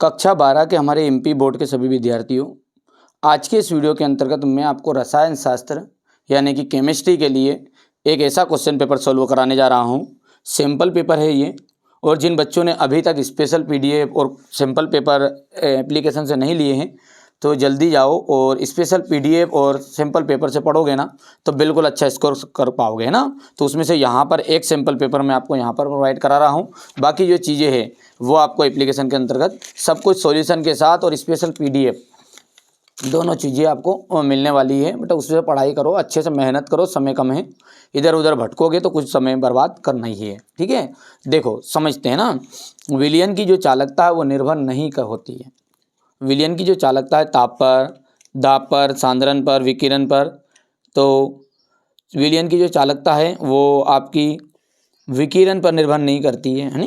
कक्षा 12 के हमारे एमपी बोर्ड के सभी विद्यार्थियों, आज के इस वीडियो के अंतर्गत मैं आपको रसायन शास्त्र यानी कि केमिस्ट्री के लिए एक ऐसा क्वेश्चन पेपर सॉल्व कराने जा रहा हूं। सैम्पल पेपर है ये, और जिन बच्चों ने अभी तक स्पेशल पीडीएफ और सैम्पल पेपर एप्लीकेशन से नहीं लिए हैं तो जल्दी जाओ और स्पेशल पीडीएफ और सैम्पल पेपर से पढ़ोगे ना तो बिल्कुल अच्छा स्कोर कर पाओगे, है ना। तो उसमें से यहाँ पर एक सैम्पल पेपर मैं आपको यहाँ पर प्रोवाइड करा रहा हूँ। बाकी जो चीज़ें हैं वो आपको एप्लीकेशन के अंतर्गत सब कुछ सॉल्यूशन के साथ और स्पेशल पीडीएफ दोनों चीज़ें आपको मिलने वाली है। बेटा उससे पढ़ाई करो, अच्छे से मेहनत करो, समय कम है, इधर उधर भटकोगे तो कुछ समय बर्बाद करना ही है। ठीक है, देखो समझते हैं ना। विलयन की जो चालकता है वो निर्भर नहीं होती है। विलयन की जो चालकता है ताप पर, दाब पर, सांद्रण पर, विकिरण पर, तो विलयन की जो चालकता है वो आपकी विकिरण पर निर्भर नहीं करती है ना।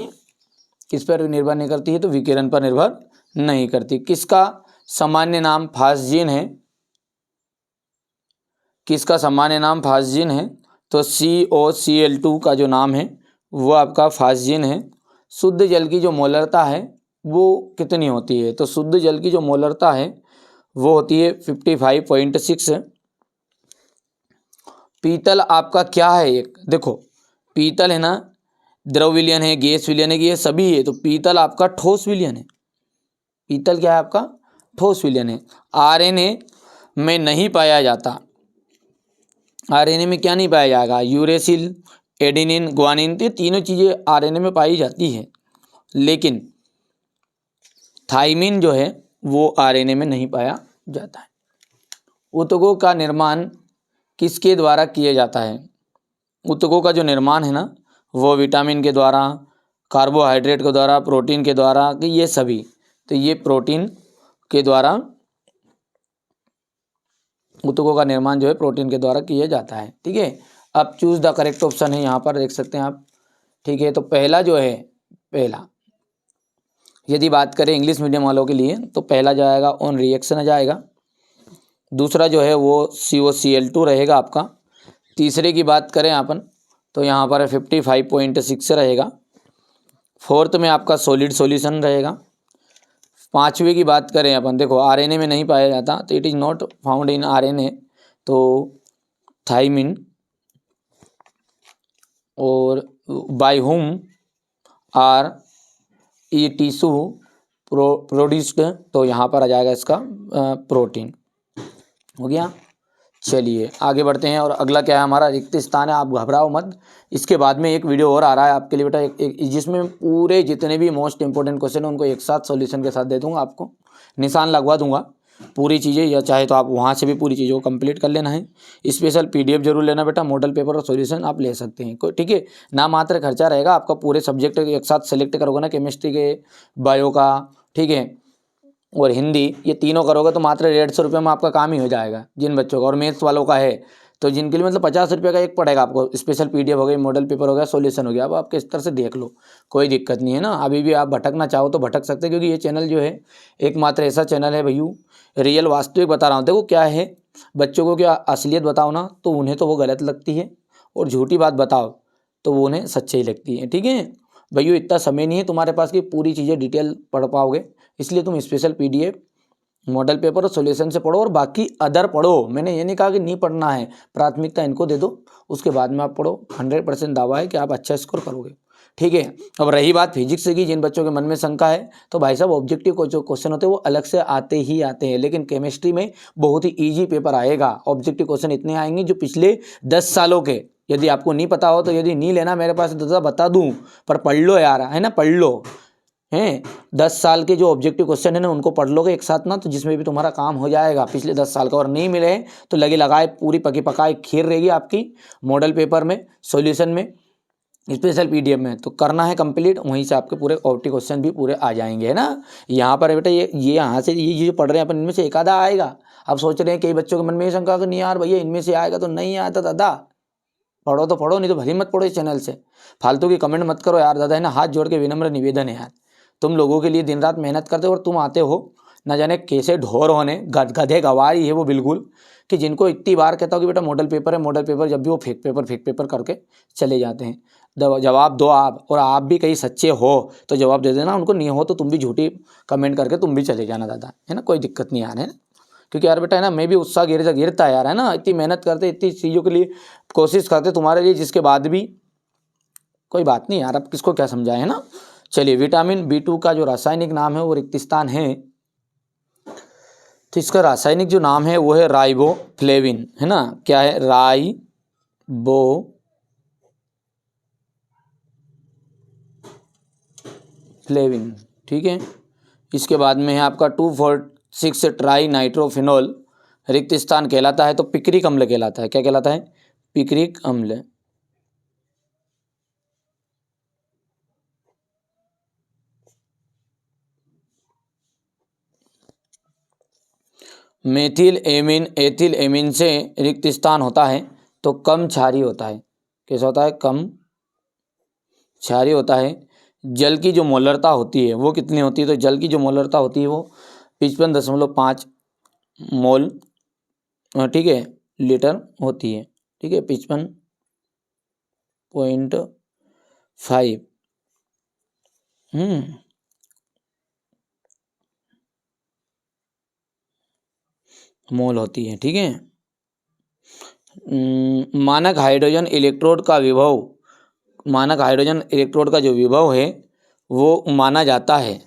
किस पर निर्भर नहीं करती है? तो विकिरण पर निर्भर नहीं करती। किसका सामान्य नाम फास्जीन है? किसका सामान्य नाम फास्जीन है? तो COCl2 का जो नाम है वो आपका फास्जीन है। शुद्ध जल की जो मोलरता है वो कितनी होती है? तो शुद्ध जल की जो मोलरता है वो होती है 55.6। पीतल आपका क्या है? एक देखो, पीतल है ना, द्रव विलयन है, गैस विलयन है, ये सभी है। तो पीतल आपका ठोस विलयन है। पीतल क्या है आपका? ठोस विलयन है। आरएनए में नहीं पाया जाता। आरएनए में क्या नहीं पाया जाएगा? यूरेसिल, एडेनिन, ग्वानिन, तो ये तीनों चीज़ें आरएनए में पाई जाती है, लेकिन थाइमिन जो है वो आरएनए में नहीं पाया जाता है। ऊतकों का निर्माण किसके द्वारा किया जाता है? ऊतकों का जो निर्माण है ना वो विटामिन के द्वारा, कार्बोहाइड्रेट के द्वारा, प्रोटीन के द्वारा, कि ये सभी, तो ये प्रोटीन के द्वारा ऊतकों का निर्माण जो है प्रोटीन के द्वारा किया जाता है। ठीक है, अब चूज द करेक्ट ऑप्शन है, यहाँ पर देख सकते हैं आप। ठीक है, तो पहला जो है, पहला यदि बात करें इंग्लिश मीडियम वालों के लिए तो पहला जाएगा ऑन रिएक्शन आ जाएगा। दूसरा जो है वो COCl2 रहेगा आपका। तीसरे की बात करें अपन तो यहाँ पर 55.6 रहेगा। फोर्थ में आपका सॉलिड सॉल्यूशन रहेगा। पाँचवें की बात करें अपन, देखो आरएनए में नहीं पाया जाता तो it is not found in RNA, तो थाइमिन। और by whom R E tissue produced, तो यहाँ पर आ जाएगा इसका प्रोटीन। हो गया। चलिए आगे बढ़ते हैं, और अगला क्या है हमारा? रिक्त स्थान है। आप घबराओ मत, इसके बाद में एक वीडियो और आ रहा है आपके लिए बेटा, जिसमें पूरे जितने भी मोस्ट इंपॉर्टेंट क्वेश्चन हैं उनको एक साथ सॉल्यूशन के साथ दे दूंगा, आपको निशान लगवा दूंगा पूरी चीज़ें, या चाहे तो आप वहाँ से भी पूरी चीज़ों को कंप्लीट कर लेना है। स्पेशल पीडीएफ जरूर लेना बेटा, मॉडल पेपर और सॉल्यूशन आप ले सकते हैं कोई। ठीक है, ना मात्र खर्चा रहेगा आपका, पूरे सब्जेक्ट एक साथ सेलेक्ट करोगे ना, केमिस्ट्री के, बायो का, ठीक है, और हिंदी, ये तीनों करोगे तो मात्र 150 रुपये में आपका काम ही हो जाएगा जिन बच्चों का। और मैथ्स वालों का है तो जिनके लिए मतलब 50 रुपये का एक पड़ेगा आपको। स्पेशल पीडीएफ हो गई, मॉडल पेपर हो गया, सॉल्यूशन हो गया। अब आपके स्तर से देख लो, कोई दिक्कत नहीं है ना। अभी भी आप भटकना चाहो तो भटक सकते हैं, क्योंकि ये चैनल जो है एकमात्र ऐसा चैनल है भैयू, रियल वास्तविक बता रहा हूँ। देखो क्या है, बच्चों को क्या असलियत बताओ ना तो उन्हें तो वो गलत लगती है, और झूठी बात बताओ तो वो उन्हें सच्चाई लगती है। ठीक है भैया, इतना समय नहीं है तुम्हारे पास कि पूरी चीज़ें डिटेल पढ़ पाओगे, इसलिए तुम स्पेशल पीडीएफ, मॉडल पेपर और सॉल्यूशन से पढ़ो, और बाकी अदर पढ़ो। मैंने ये नहीं कहा कि नहीं पढ़ना है, प्राथमिकता इनको दे दो, उसके बाद में आप पढ़ो। 100% दावा है कि आप अच्छा स्कोर करोगे। ठीक है, अब रही बात फिजिक्स की, जिन बच्चों के मन में शंका है, तो भाई साहब ऑब्जेक्टिव जो क्वेश्चन होते हैं वो अलग से आते ही आते हैं, लेकिन केमिस्ट्री में बहुत ही ईजी पेपर आएगा। ऑब्जेक्टिव क्वेश्चन इतने आएंगे जो पिछले 10 सालों के, यदि आपको नहीं पता हो तो यदि नहीं लेना मेरे पास तो बता दूँ, पर पढ़ लो यार, है ना, पढ़ लो। हैं 10 साल के जो ऑब्जेक्टिव क्वेश्चन है ना उनको पढ़ लोगे एक साथ ना, तो जिसमें भी तुम्हारा काम हो जाएगा पिछले 10 साल का। और नहीं मिले तो लगे लगाए पूरी पकी पकाई खीर रहेगी आपकी, मॉडल पेपर में, सॉल्यूशन में, स्पेशल पीडीएफ में। तो करना है कंप्लीट, वहीं से आपके पूरे ऑब्जेक्टिव क्वेश्चन भी पूरे आ जाएंगे, है ना। यहाँ पर बेटा ये यहाँ से ये जो पढ़ रहे हैं अपन, इनमें से एक आधा आएगा। अब सोच रहे हैं कई बच्चों के मन में ये शंका कि नहीं यार भैया इनमें से आएगा, तो नहीं आता दादा, पढ़ो तो पढ़ो, नहीं तो भली मत पढ़ो इस चैनल से। फालतू की कमेंट मत करो यार दादा, है ना। हाथ जोड़ के विनम्र निवेदन है यार, तुम लोगों के लिए दिन रात मेहनत करते हो और तुम आते हो न जाने कैसे ढोर होने, गधे गवारी है वो बिल्कुल, कि जिनको इतनी बार कहता हूँ कि बेटा मॉडल पेपर है, मॉडल पेपर, जब भी वो फेक पेपर करके चले जाते हैं। जवाब दो आप, और आप भी कहीं सच्चे हो तो जवाब दे देना, उनको नहीं हो तो तुम भी झूठी कमेंट करके तुम भी चले जाना दादा, है ना, कोई दिक्कत नहीं आ रहा है। क्योंकि यार बेटा है ना, मैं भी उत्साह गिरता है यार, है ना, इतनी मेहनत करते, इतनी चीज़ों के लिए कोशिश करते तुम्हारे लिए, जिसके बाद भी कोई बात नहीं यार, अब किसको क्या समझाए, है ना। चलिए, विटामिन B2 का जो रासायनिक नाम है वो रिक्तिस्तान है, तो इसका रासायनिक जो नाम है वो है राइबोफ्लेविन, है ना, क्या है, राइबोफ्लेविन, ठीक है। इसके बाद में है आपका 2,4,6 ट्राई नाइट्रोफिनॉल, रिक्त स्थान कहलाता है तो पिक्रिक अम्ल कहलाता है, क्या कहलाता है, पिक्रिक अम्ल। मेथिल एमीन एथिल एमीन से रिक्त स्थान होता है तो कम क्षारी होता है, कैसा होता है, कम क्षारी होता है। जल की जो मोलरता होती है वो कितनी होती है, तो जल की जो मोलरता होती है वो 55.5 मोल, ठीक है, लीटर होती है, ठीक है, 55.5 मोल होती है, ठीक है। मानक हाइड्रोजन इलेक्ट्रोड का विभव, मानक हाइड्रोजन इलेक्ट्रोड का जो विभव है वो माना जाता है,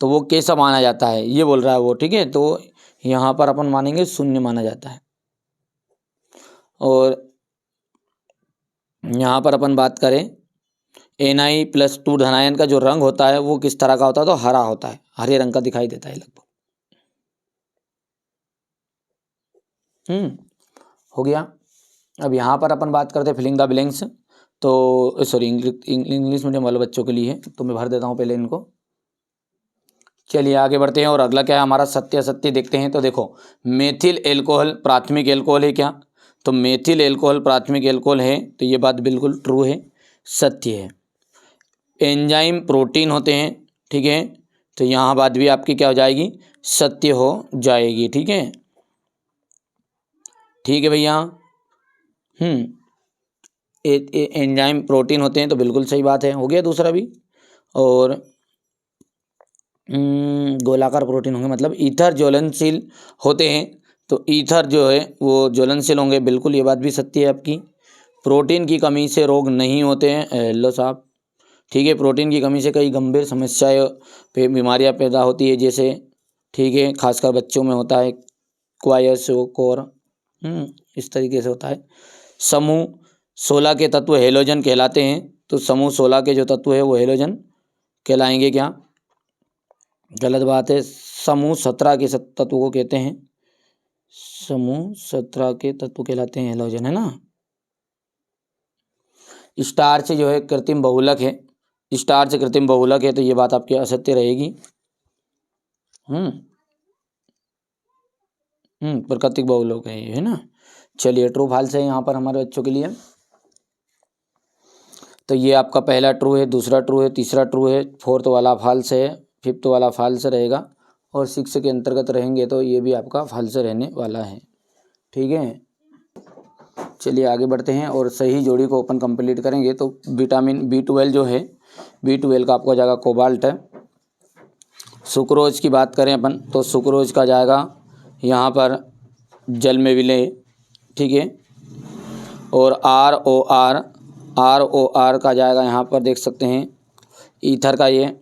तो वो कैसा माना जाता है ये बोल रहा है वो, ठीक है। तो यहाँ पर अपन मानेंगे 0 माना जाता है। और यहाँ पर अपन बात करें Na+2 धनायन का जो रंग होता है वो किस तरह का होता है, तो हरा होता है, हरे रंग का दिखाई देता है लगभग। हो गया। अब यहाँ पर अपन बात करते हैं फिलिंग द ब्लैंक्स, तो सॉरी इंग्लिश मीडियम वाले बच्चों के लिए है, तो मैं भर देता हूँ पहले इनको। चलिए आगे बढ़ते हैं, और अगला क्या है हमारा, सत्य असत्य देखते हैं। तो देखो, मेथिल एल्कोहल प्राथमिक एल्कोहल है क्या, तो मेथिल एल्कोहल प्राथमिक एल्कोहल है, तो ये बात बिल्कुल ट्रू है, सत्य है। एंजाइम प्रोटीन होते हैं, ठीक है, तो यहाँ बात भी आपकी क्या हो जाएगी, सत्य हो जाएगी, ठीक है, ठीक है भैया। एंजाइम प्रोटीन होते हैं तो बिल्कुल सही बात है, हो गया दूसरा भी। और गोलाकार प्रोटीन होंगे, मतलब ईथर ज्वलनशील होते हैं, तो ईथर जो है वो ज्वलनशील होंगे, बिल्कुल ये बात भी सत्य है आपकी। प्रोटीन की कमी से रोग नहीं होते हैं, हेलो साहब, ठीक है, प्रोटीन की कमी से कई गंभीर समस्याएं बीमारियां पैदा होती है, जैसे, ठीक है, खासकर बच्चों में होता है क्वायसोकोर, इस तरीके से होता है। समूह 16 के तत्व हेलोजन कहलाते हैं, तो समूह 16 के जो तत्व है वो हेलोजन कहलाएंगे क्या, गलत बात है, समूह 17 के तत्व को कहते हैं, समूह 17 के तत्व कहलाते हैं हेलोजन, है ना। स्टार्च जो है कृत्रिम बहुलक है, स्टार्च कृत्रिम बहुलक है, तो ये बात आपकी असत्य रहेगी। प्राकृतिक बहुलक है ये, है ना। चलिए ट्रू फॉल्स है यहाँ पर हमारे बच्चों के लिए, तो ये आपका पहला ट्रू है, दूसरा ट्रू है, तीसरा ट्रू है, फोर्थ वाला फॉल्स है, फिफ्थ वाला फॉल्स रहेगा, और 6 के अंतर्गत रहेंगे तो ये भी आपका फॉल्स रहने वाला है, ठीक है। चलिए आगे बढ़ते हैं, और सही जोड़ी को अपन कंप्लीट करेंगे। तो विटामिन B12 जो है, B12 का आपको जाएगा कोबाल्ट है। सुक्रोज की बात करें अपन, तो सुक्रोज का जाएगा यहाँ पर जल में विलय, ठीक है। और ROR का जाएगा यहाँ पर, देख सकते हैं ईथर का ये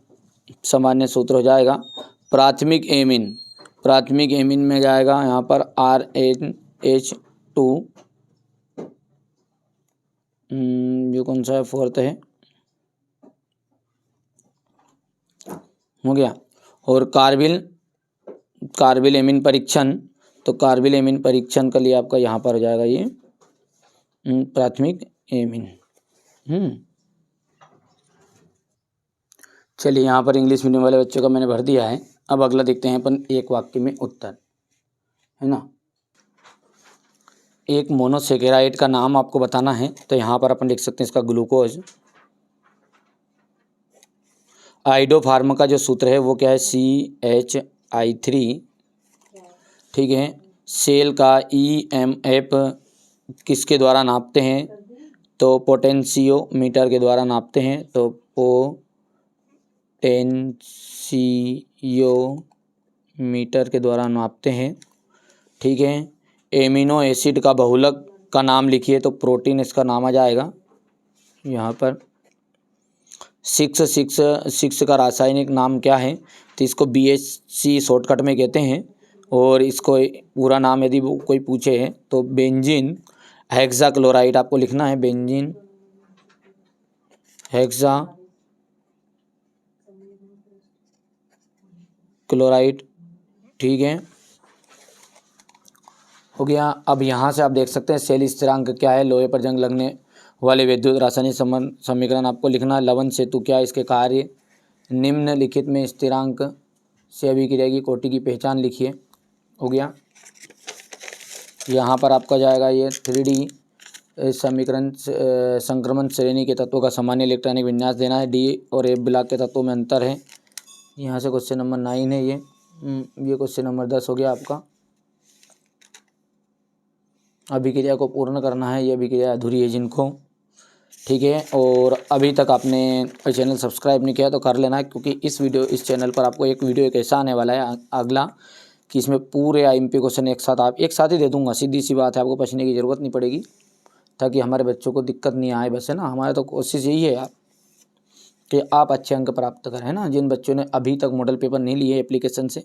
सामान्य सूत्र हो जाएगा। प्राथमिक एमीन में जाएगा यहाँ पर RNH2, जो कौन सा है, फोर्थ है, हो गया। और कार्बिल एमीन परीक्षण, तो कार्बिल एमीन परीक्षण के लिए आपका यहाँ पर हो जाएगा ये प्राथमिक एमीन। चलिए यहाँ पर इंग्लिश मीडियम वाले बच्चों का मैंने भर दिया है। अब अगला देखते हैं अपन एक वाक्य में उत्तर, है ना। एक मोनोसेकेराइड का नाम आपको बताना है, तो यहाँ पर अपन लिख सकते हैं इसका ग्लूकोज। आइडोफार्म का जो सूत्र है वो क्या है, CHI3, ठीक है। सेल का EMF किसके द्वारा नापते हैं, तो पोटेंशियोमीटर के द्वारा नापते हैं, तो पोटेंशियोमीटर के द्वारा नापते हैं। ठीक है, एमिनो एसिड का बहुलक का नाम लिखिए, तो प्रोटीन इसका नाम आ जाएगा यहाँ पर। 6 का रासायनिक नाम क्या है, तो इसको BHC शॉर्टकट में कहते हैं। और इसको पूरा नाम यदि कोई पूछे है तो बेंजीन हेक्साक्लोराइड आपको लिखना है, बेंजीन हेक्साक्लोराइड। ठीक है, हो गया। अब यहाँ से आप देख सकते हैं सेल स्थिरांक क्या है, लोहे पर जंग लगने वाले विद्युत रासायनिक समीकरण आपको लिखना है। लवण सेतु क्या है, इसके कार्य। निम्नलिखित में स्थिरांक से अभिक्रिया की कोटि की पहचान लिखिए। हो गया। यहाँ पर आपका जाएगा ये 3D समीकरण, संक्रमण श्रेणी के तत्वों का सामान्य इलेक्ट्रॉनिक विन्यास देना है। D और F ब्लॉक के तत्वों में अंतर है। यहाँ से क्वेश्चन नंबर 9 है ये क्वेश्चन नंबर 10 हो गया आपका। अभिक्रिया को पूर्ण करना है, ये अभिक्रिया अधूरी है जिनको। ठीक है, और अभी तक आपने चैनल सब्सक्राइब नहीं किया तो कर लेना, क्योंकि इस चैनल पर आपको एक ऐसा आने वाला है अगला कि इसमें पूरे IMP क्वेश्चन एक साथ ही दे दूंगा। सीधी सी बात है, आपको पढ़ने की ज़रूरत नहीं पड़ेगी, ताकि हमारे बच्चों को दिक्कत नहीं आए। बस है ना, हमारा तो कोशिश यही है यार कि आप अच्छे अंक प्राप्त करें, है ना। जिन बच्चों ने अभी तक मॉडल पेपर नहीं लिए, एप्लीकेशन से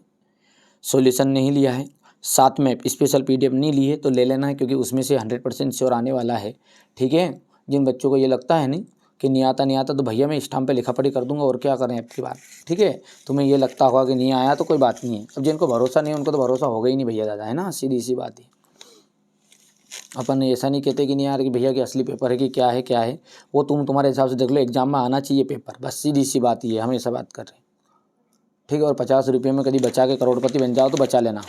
सॉल्यूशन नहीं लिया है, साथ में स्पेशल PDF नहीं लिए, तो ले लेना है, क्योंकि उसमें से 100% श्योर आने वाला है। ठीक है, जिन बच्चों को ये लगता है नहीं कि नहीं आता तो भैया मैं स्टाम्प पे लिखा पढ़ी कर दूंगा, और क्या करें आपकी बात। ठीक है, तुम्हें ये लगता होगा कि नहीं आया तो कोई बात नहीं है। अब जिनको भरोसा नहीं है उनको तो भरोसा होगा ही नहीं भैया दादा, है ना, सीधी सी बात है। अपन ऐसा नहीं कहते कि नहीं यार कि भैया कि असली पेपर है कि क्या है, वो तुम्हारे हिसाब से देख लो, एग्जाम में आना चाहिए पेपर, बस सीधी सी बात ये हमेशा बात कर रहे हैं। ठीक है, और 50 रुपये में कभी बचा के करोड़पति बन जाओ तो बचा लेना।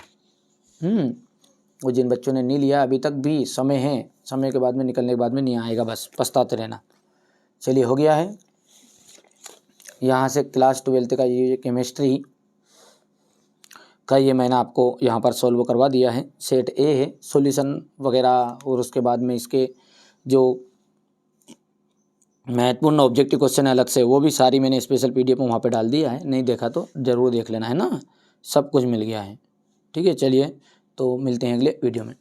वो जिन बच्चों ने नहीं लिया अभी तक भी समय है, समय के बाद में निकलने के बाद में नहीं आएगा, बस पछताते रहना। चलिए, हो गया है। यहाँ से क्लास 12 का ये केमिस्ट्री का ये मैंने आपको यहाँ पर सॉल्व करवा दिया है। सेट A है, सॉल्यूशन वगैरह, और उसके बाद में इसके जो महत्वपूर्ण ऑब्जेक्टिव क्वेश्चन है अलग से, वो भी सारी मैंने स्पेशल PDF वहाँ पे डाल दिया है। नहीं देखा तो ज़रूर देख लेना, है ना, सब कुछ मिल गया है। ठीक है, चलिए तो मिलते हैं अगले वीडियो में।